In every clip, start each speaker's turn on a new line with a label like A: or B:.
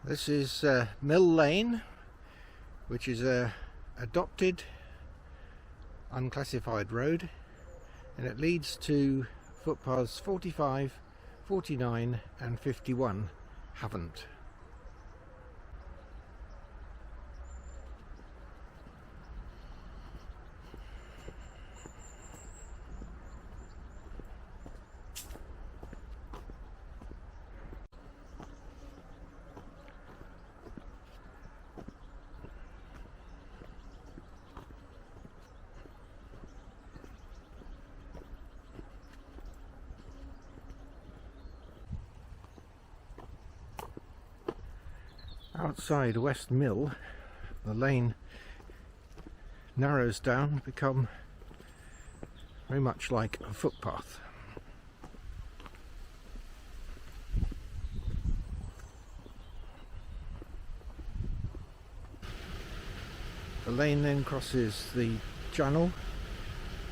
A: This is Mill Lane, which is a adopted unclassified road, and it leads to footpaths 45, 49 and 51 Havant. Outside West Mill, the lane narrows down to become very much like a footpath. The lane then crosses the channel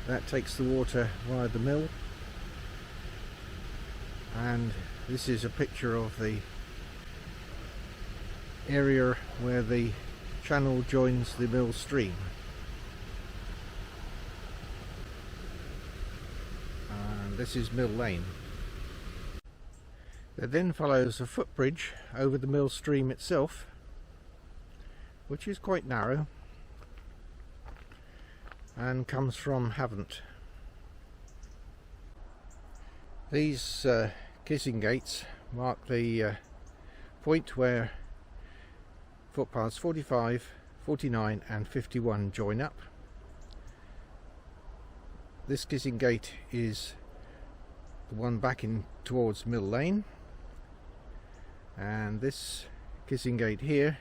A: that takes the water via the mill, and this is a picture of the area where the channel joins the mill stream. And this is Mill Lane. There then follows a footbridge over the mill stream itself, which is quite narrow and comes from Havant. These kissing gates mark the point where footpaths 45, 49 and 51 join up. This kissing gate is the one back in towards Mill Lane, and this kissing gate here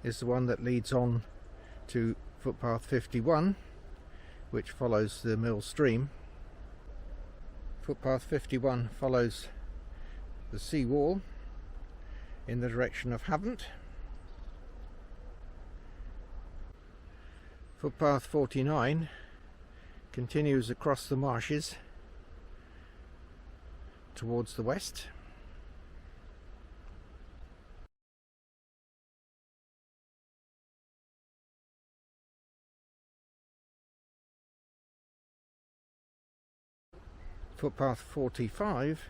A: is the one that leads on to footpath 51, which follows the mill stream. Footpath 51 follows the sea wall in the direction of Havant. Footpath 49 continues across the marshes towards the west. Footpath 45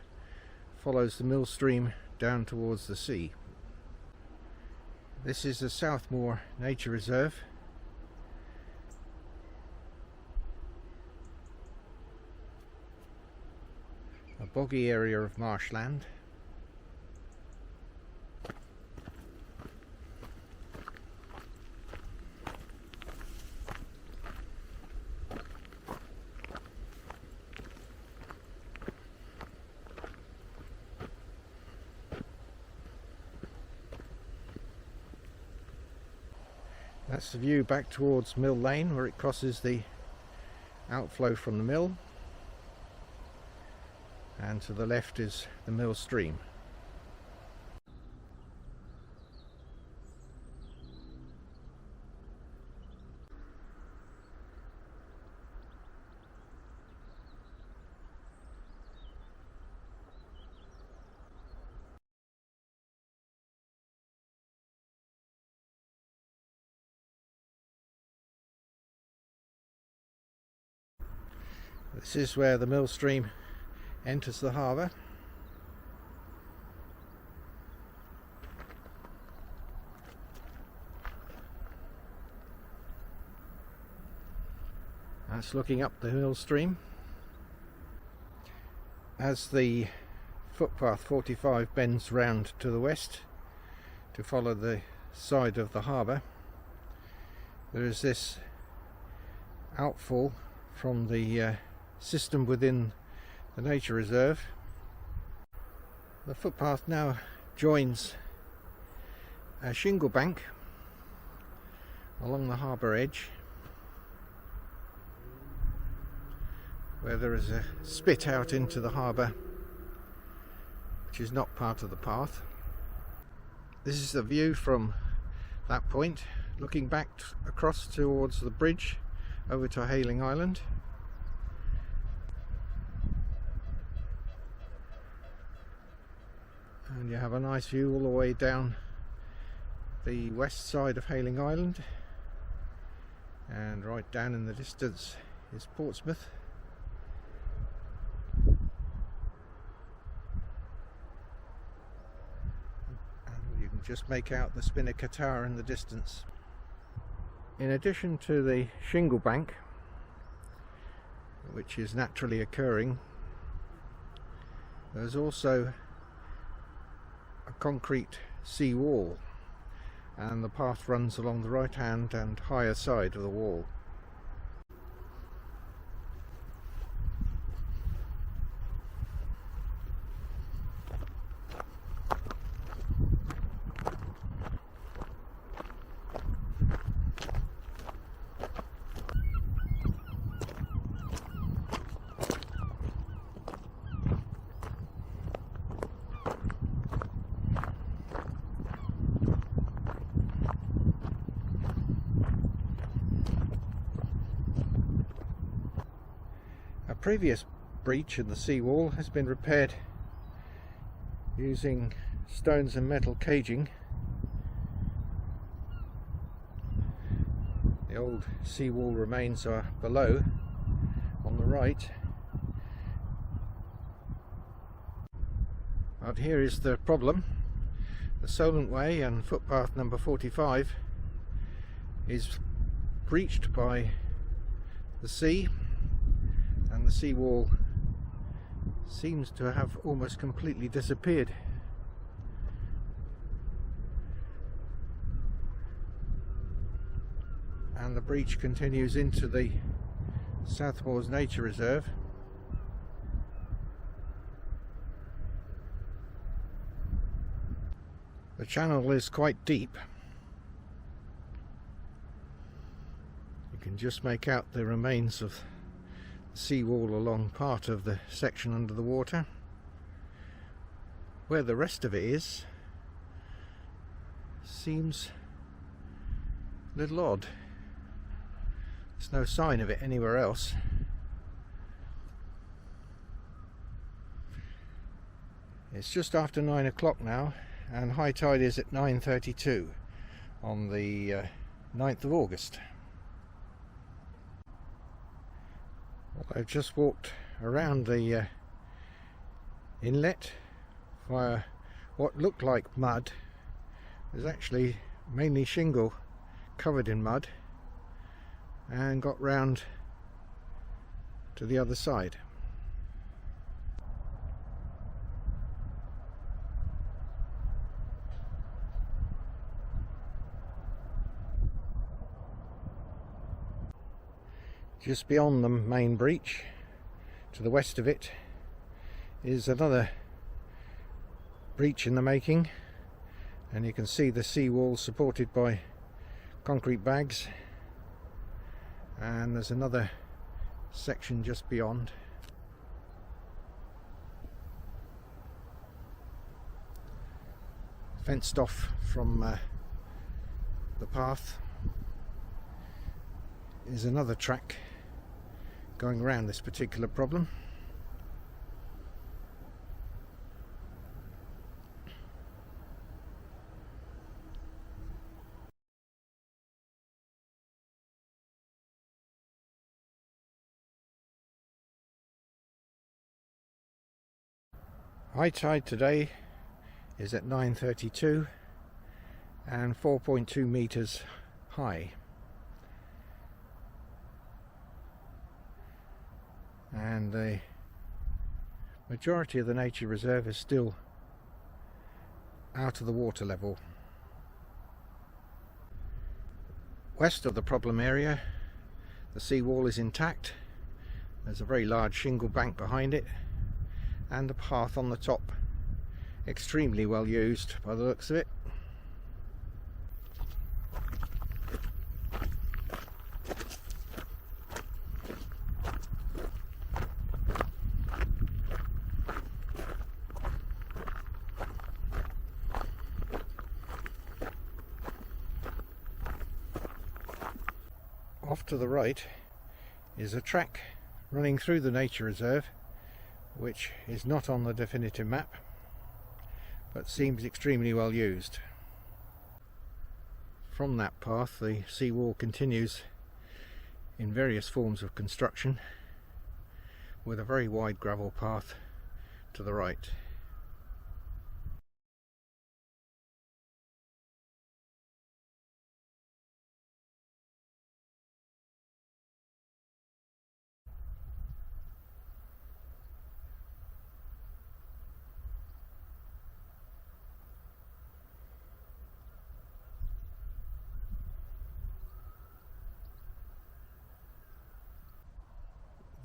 A: follows the mill stream down towards the sea. This is the Southmoor Nature Reserve. A boggy area of marshland. That's the view back towards Mill Lane, where it crosses the outflow from the mill, and to the left is the mill stream. This is where the mill stream enters the harbour. That's looking up the mill stream. As the footpath 45 bends round to the west to follow the side of the harbour, there is this outfall from the system within the nature reserve. The footpath now joins a shingle bank along the harbour edge, where there is a spit out into the harbour which is not part of the path. This is the view from that point, looking back across towards the bridge over to Hayling Island. And you have a nice view all the way down the west side of Hayling Island, and right down in the distance is Portsmouth. And you can just make out the Spinnaker Tower in the distance. In addition to the shingle bank, which is naturally occurring, there's also a concrete sea wall, and the path runs along the right hand and higher side of the wall. A previous breach in the seawall has been repaired using stones and metal caging. The old seawall remains are below on the right. But here is the problem. The Solent Way and footpath number 45 is breached by the sea, and the seawall seems to have almost completely disappeared. And the breach continues into the South Moors Nature Reserve. The channel is quite deep. You can just make out the remains of seawall along part of the section under the water. Where the rest of it is seems a little odd. There's no sign of it anywhere else. It's just after 9 o'clock now, and high tide is at 9:32 on the 9th of August. I've just walked around the inlet via what looked like mud. There's actually mainly shingle covered in mud, and got round to the other side. Just beyond the main breach, to the west of it, is another breach in the making, and you can see the seawall supported by concrete bags, and there's another section just beyond. Fenced off from the path is another track going around this particular problem. High tide today is at 9:32 and 4.2 meters high. And the majority of the nature reserve is still out of the water level. West of the problem area, the seawall is intact. There's a very large shingle bank behind it, and the path on the top extremely well used by the looks of it. Off to the right is a track running through the nature reserve, which is not on the definitive map but seems extremely well used. from that path the seawall continues in various forms of construction, with a very wide gravel path to the right.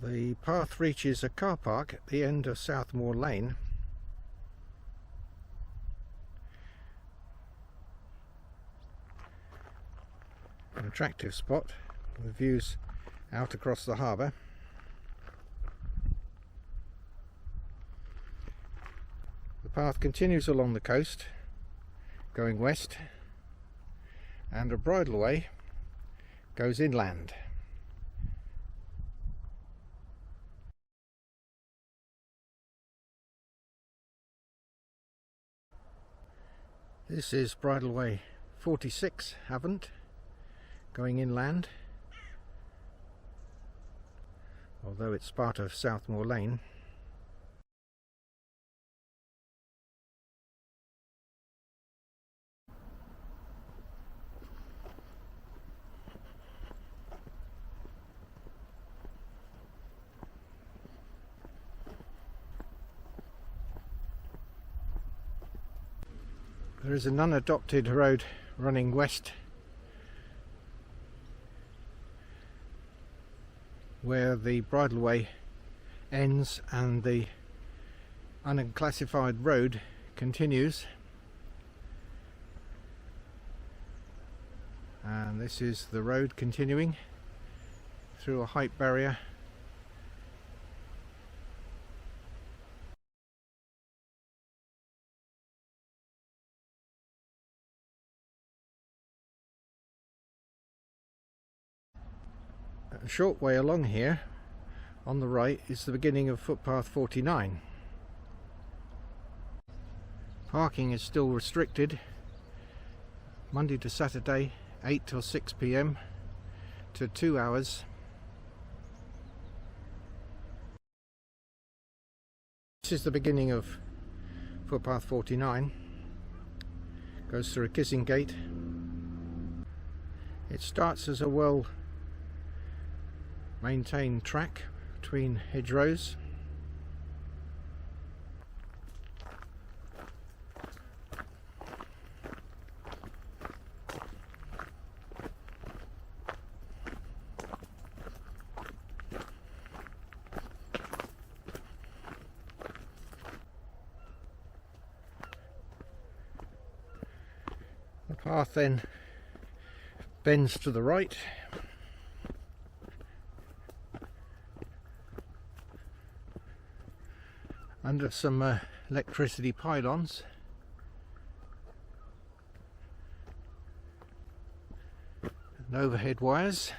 A: The path reaches a car park at the end of Southmoor Lane. An attractive spot with views out across the harbour. The path continues along the coast, going west, and a bridleway goes inland. This is bridleway 46, Havant, going inland, although it's part of Southmoor Lane. There is an unadopted road running west where the bridleway ends and the unclassified road continues, and this is the road continuing through a height barrier. A short way along here, on the right, is the beginning of Footpath 49. Parking is still restricted, Monday to Saturday, 8 till 6 p.m. to 2 hours. This is the beginning of Footpath 49. Goes through a kissing gate. It starts as a well maintained track between hedgerows. The path then bends to the right, under some electricity pylons. And overhead wires.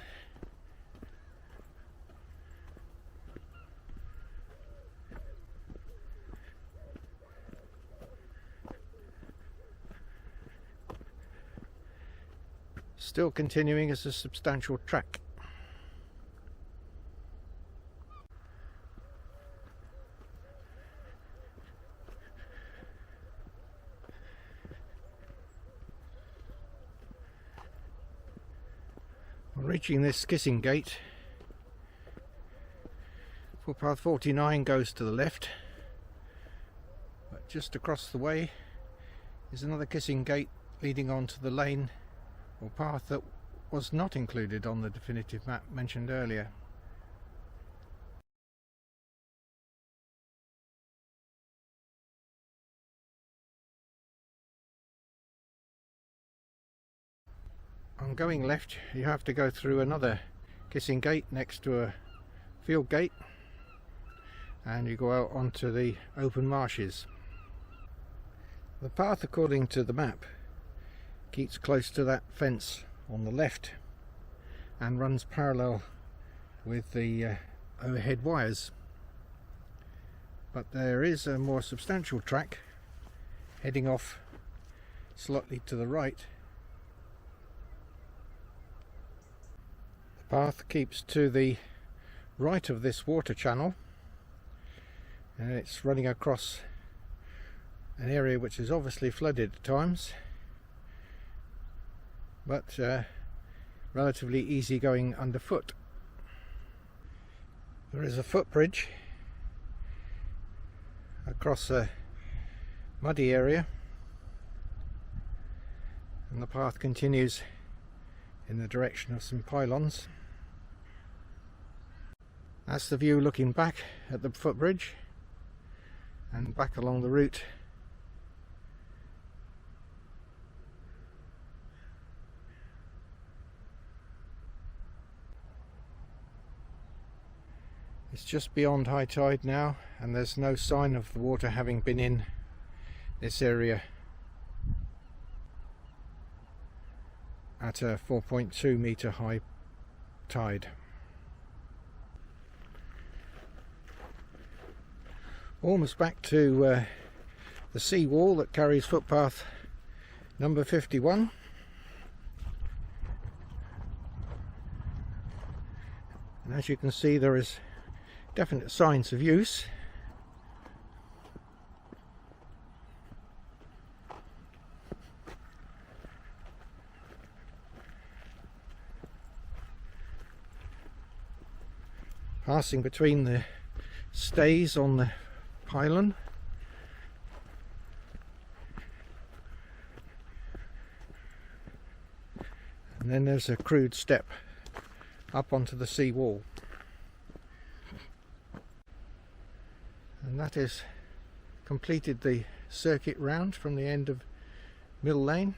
A: Still continuing as a substantial track. Reaching this kissing gate, Footpath 49 goes to the left, but just across the way is another kissing gate leading on to the lane or path that was not included on the definitive map mentioned earlier. On going left, you have to go through another kissing gate next to a field gate, and you go out onto the open marshes. The path, according to the map, keeps close to that fence on the left and runs parallel with the overhead wires, but there is a more substantial track heading off slightly to the right, Path keeps to the right of this water channel, and it's running across an area which is obviously flooded at times, but relatively easy going underfoot. There is a footbridge across a muddy area, and the path continues in the direction of some pylons. That's the view looking back at the footbridge and back along the route. It's just beyond high tide now, and there's no sign of the water having been in this area at a 4.2 metre high tide. Almost back to the sea wall that carries footpath number 51. And as you can see, there is definite signs of use. Passing between the stays on the pylon. And then there's a crude step up onto the sea wall. And that is completed the circuit round from the end of Mill Lane.